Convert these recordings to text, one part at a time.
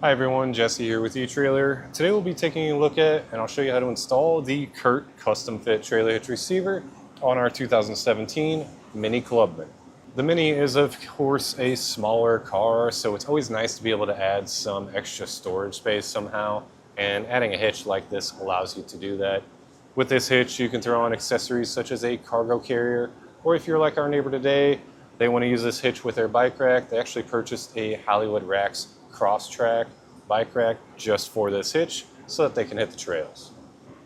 Hi everyone, Jesse here with eTrailer. Today we'll be taking a look at, and I'll show you how to install the CURT custom fit trailer hitch receiver on our 2017 Mini Clubman. The Mini is of course a smaller car, so it's always nice to be able to add some extra storage space somehow, and adding a hitch like this allows you to do that. With this hitch you can throw on accessories such as a cargo carrier, or if you're like our neighbor today, they want to use this hitch with their bike rack. They actually purchased a Hollywood Racks cross-track bike rack just for this hitch so that they can hit the trails.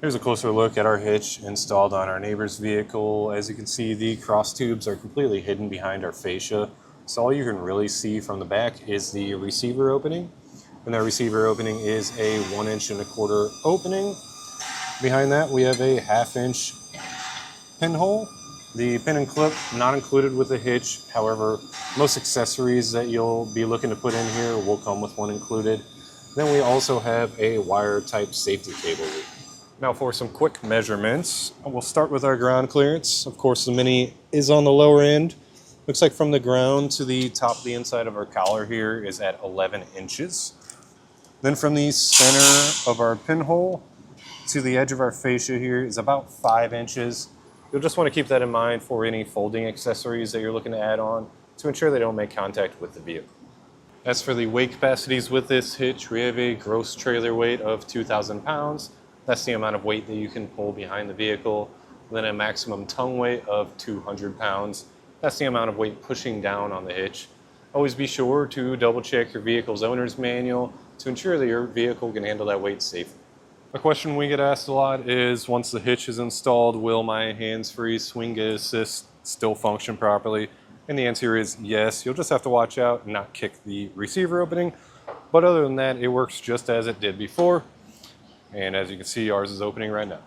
Here's a closer look at our hitch installed on our neighbor's vehicle. As you can see, the cross tubes are completely hidden behind our fascia, so all you can really see from the back is the receiver opening, and that receiver opening is a 1.25 inch opening. Behind that we have a 1/2 inch pinhole. The pin and clip not included with the hitch. However, most accessories that you'll be looking to put in here will come with one included. Then we also have a wire type safety cable. Now for some quick measurements, we'll start with our ground clearance. Of course, the Mini is on the lower end. Looks like from the ground to the top of the inside of our collar here is at 11 inches. Then from the center of our pinhole to the edge of our fascia here is about 5 inches. You'll just want to keep that in mind for any folding accessories that you're looking to add on to ensure they don't make contact with the vehicle. As for the weight capacities with this hitch, we have a gross trailer weight of 2,000 pounds. That's the amount of weight that you can pull behind the vehicle. Then a maximum tongue weight of 200 pounds. That's the amount of weight pushing down on the hitch. Always be sure to double check your vehicle's owner's manual to ensure that your vehicle can handle that weight safely. A question we get asked a lot is, once the hitch is installed, will my hands-free swing assist still function properly? And the answer is yes. You'll just have to watch out and not kick the receiver opening. But other than that, it works just as it did before. And as you can see, ours is opening right now.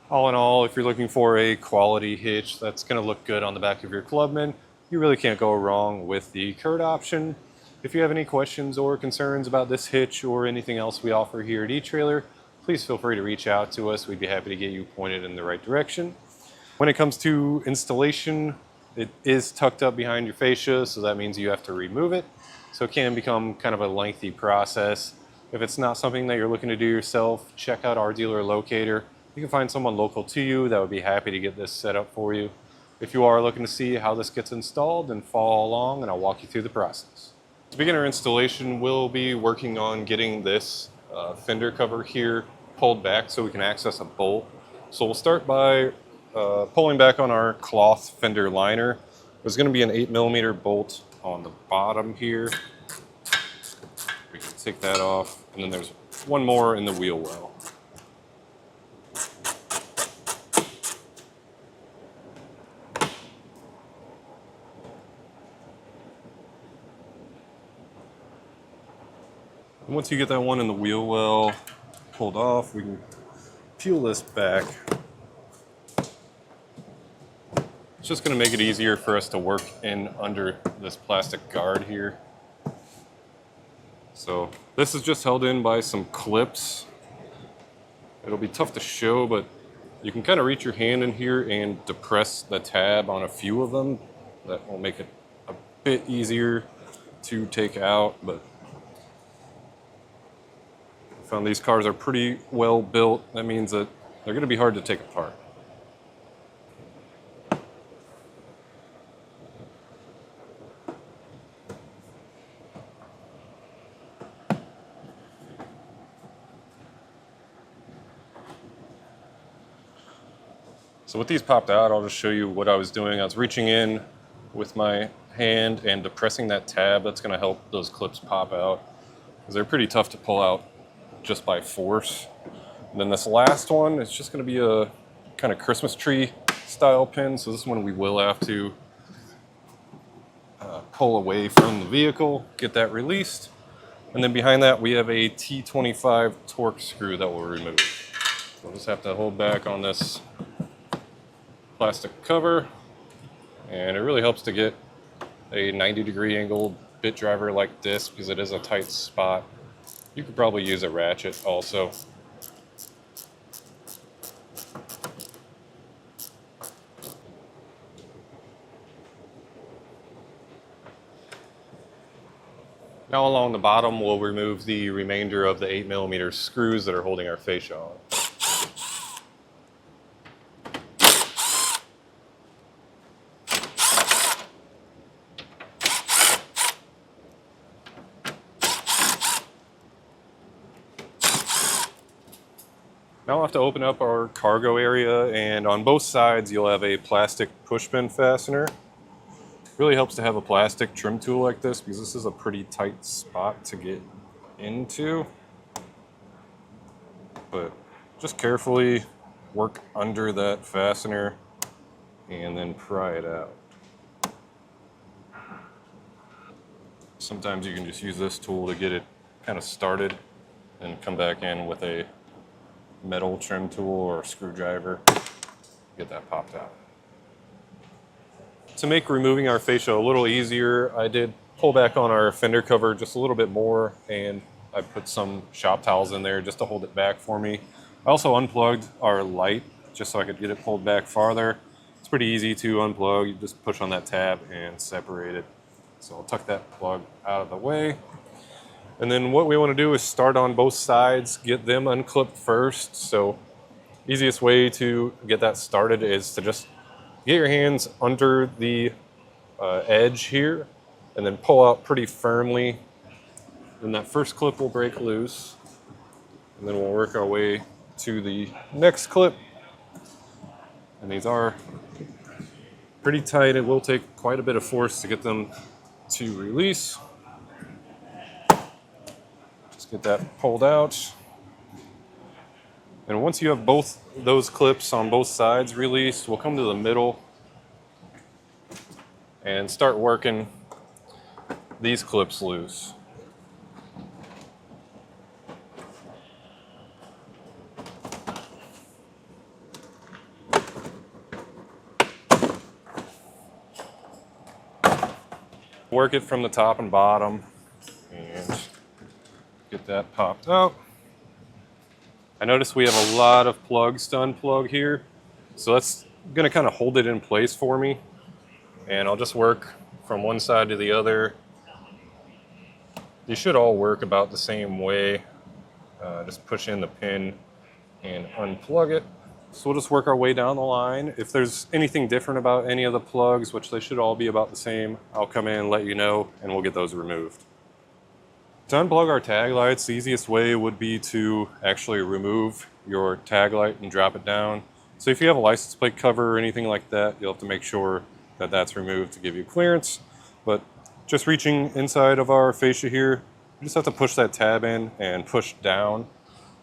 All in all, if you're looking for a quality hitch that's going to look good on the back of your Clubman, you really can't go wrong with the CURT option. If you have any questions or concerns about this hitch or anything else we offer here at eTrailer, please feel free to reach out to us. We'd be happy to get you pointed in the right direction. When it comes to installation, it is tucked up behind your fascia, so that means you have to remove it. So it can become kind of a lengthy process. If it's not something that you're looking to do yourself, check out our dealer locator. You can find someone local to you that would be happy to get this set up for you. If you are looking to see how this gets installed, then follow along and I'll walk you through the process. To begin our installation, we'll be working on getting this fender cover here pulled back so we can access a bolt. So we'll start by pulling back on our cloth fender liner. There's going to be an 8mm bolt on the bottom here. We can take that off, and then there's one more in the wheel well. And once you get that one in the wheel well pulled off, we can peel this back. It's just going to make it easier for us to work in under this plastic guard here. So this is just held in by some clips. It'll be tough to show, but you can kind of reach your hand in here and depress the tab on a few of them. That will make it a bit easier to take out, but I found these cars are pretty well built. That means that they're going to be hard to take apart. So with these popped out, I'll just show you what I was doing. I was reaching in with my hand and depressing that tab. That's going to help those clips pop out, because they're pretty tough to pull out just by force. And then this last one is just going to be a kind of Christmas tree style pin. So this one we will have to pull away from the vehicle, get that released. And then behind that we have a T25 torque screw that we'll remove. So we'll just have to hold back on this plastic cover, and it really helps to get a 90-degree angled bit driver like this because it is a tight spot. You could probably use a ratchet also. Now along the bottom, we'll remove the remainder of the 8mm screws that are holding our fascia on. Now we'll have to open up our cargo area, and on both sides you'll have a plastic push pin fastener. Really helps to have a plastic trim tool like this because this is a pretty tight spot to get into. But just carefully work under that fastener and then pry it out. Sometimes you can just use this tool to get it kind of started and come back in with a metal trim tool or a screwdriver, get that popped out. To make removing our fascia a little easier, I did pull back on our fender cover just a little bit more, and I put some shop towels in there just to hold it back for me. I also unplugged our light just so I could get it pulled back farther. It's pretty easy to unplug. You just push on that tab and separate it. So I'll tuck that plug out of the way. And then what we want to do is start on both sides, get them unclipped first. So easiest way to get that started is to just get your hands under the edge here and then pull out pretty firmly. And that first clip will break loose. And then we'll work our way to the next clip. And these are pretty tight. It will take quite a bit of force to get them to release. Just get that pulled out. And once you have both those clips on both sides released, we'll come to the middle and start working these clips loose. Work it from the top and bottom and get that popped out. I notice we have a lot of plugs to unplug here, so that's going to kind of hold it in place for me. And I'll just work from one side to the other. These should all work about the same way. Just push in the pin and unplug it. So we'll just work our way down the line. If there's anything different about any of the plugs, which they should all be about the same, I'll come in and let you know, and we'll get those removed. To unplug our tag lights, the easiest way would be to actually remove your tag light and drop it down. So if you have a license plate cover or anything like that, you'll have to make sure that that's removed to give you clearance. But just reaching inside of our fascia here, you just have to push that tab in and push down.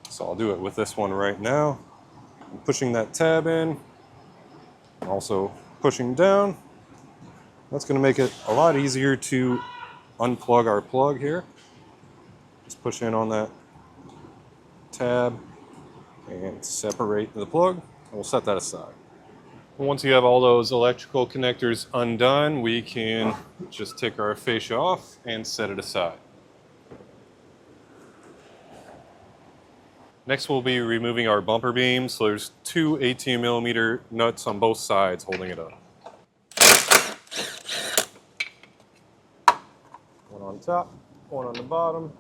So I'll do it with this one right now. I'm pushing that tab in, and also pushing down. That's going to make it a lot easier to unplug our plug here. Just push in on that tab and separate the plug, and we'll set that aside. Once you have all those electrical connectors undone, we can just take our fascia off and set it aside. Next, we'll be removing our bumper beam. So there's two 18mm nuts on both sides holding it up. One on top, one on the bottom.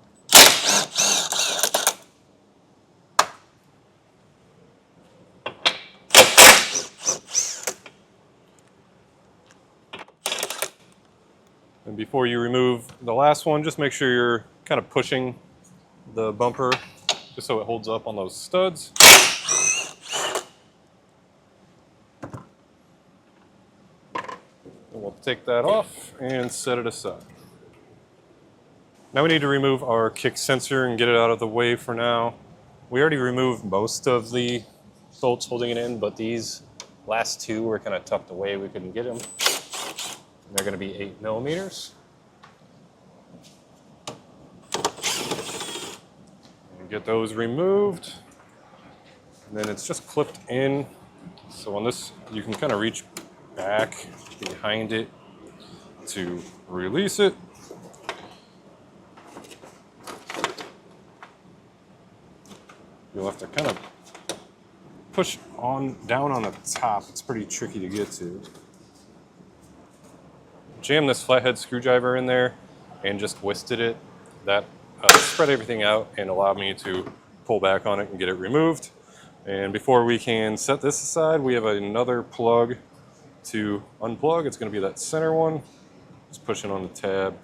And before you remove the last one, just make sure you're kind of pushing the bumper just so it holds up on those studs. And we'll take that off and set it aside. Now we need to remove our kick sensor and get it out of the way for now. We already removed most of the bolts holding it in, but these last two were kind of tucked away. We couldn't get them. And they're going to be 8mm. And get those removed. And then it's just clipped in. So on this, you can kind of reach back behind it to release it. You'll have to kind of push on down on the top. It's pretty tricky to get to. Jam this flathead screwdriver in there and just twisted it. that spread everything out and allowed me to pull back on it and get it removed. And before we can set this aside, we have another plug to unplug. It's going to be that center one. Just push it on the tab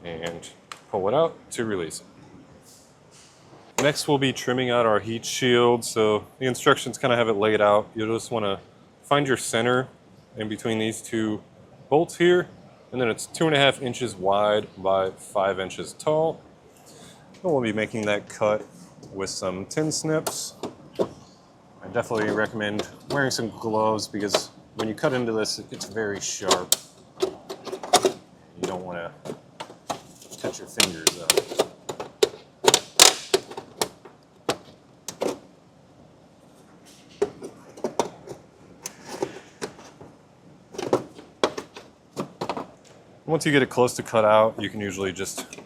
and pull it out to release it. Next, we'll be trimming out our heat shield. So the instructions kind of have it laid out. You'll just want to find your center in between these two bolts here, and then it's 2.5 inches wide by 5 inches tall. And we'll be making that cut with some tin snips. I definitely recommend wearing some gloves because when you cut into this, it gets very sharp. You don't want to cut your fingers up. Once you get it close to cut out, you can usually just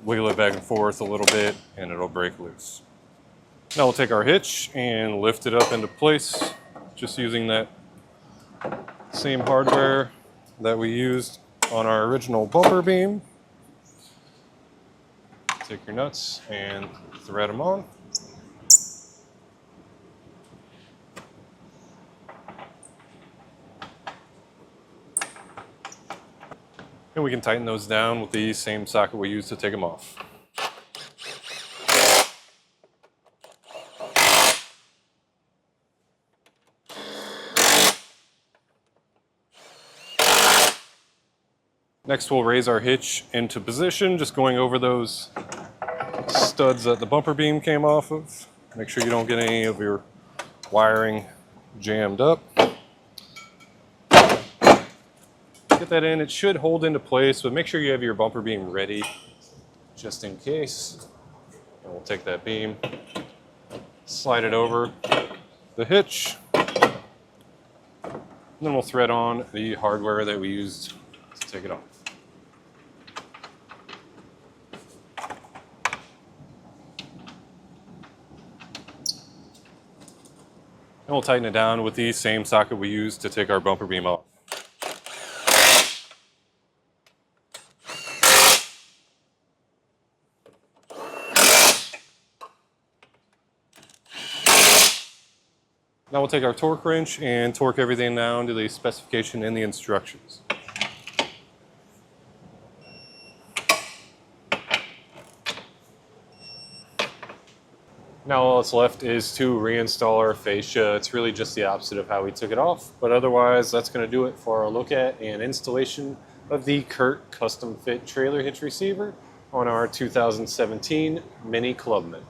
wiggle it back and forth a little bit and it'll break loose. Now we'll take our hitch and lift it up into place, just using that same hardware that we used on our original bumper beam. Take your nuts and thread them on. And we can tighten those down with the same socket we used to take them off. Next, we'll raise our hitch into position, just going over those studs that the bumper beam came off of. Make sure you don't get any of your wiring jammed up. Get that in. It should hold into place, but make sure you have your bumper beam ready just in case. And we'll take that beam, slide it over the hitch, and then we'll thread on the hardware that we used to take it off. And we'll tighten it down with the same socket we used to take our bumper beam off. Now we'll take our torque wrench and torque everything down to the specification in the instructions. Now all that's left is to reinstall our fascia. It's really just the opposite of how we took it off, but otherwise that's going to do it for our look at and installation of the CURT custom fit trailer hitch receiver on our 2017 Mini Clubman.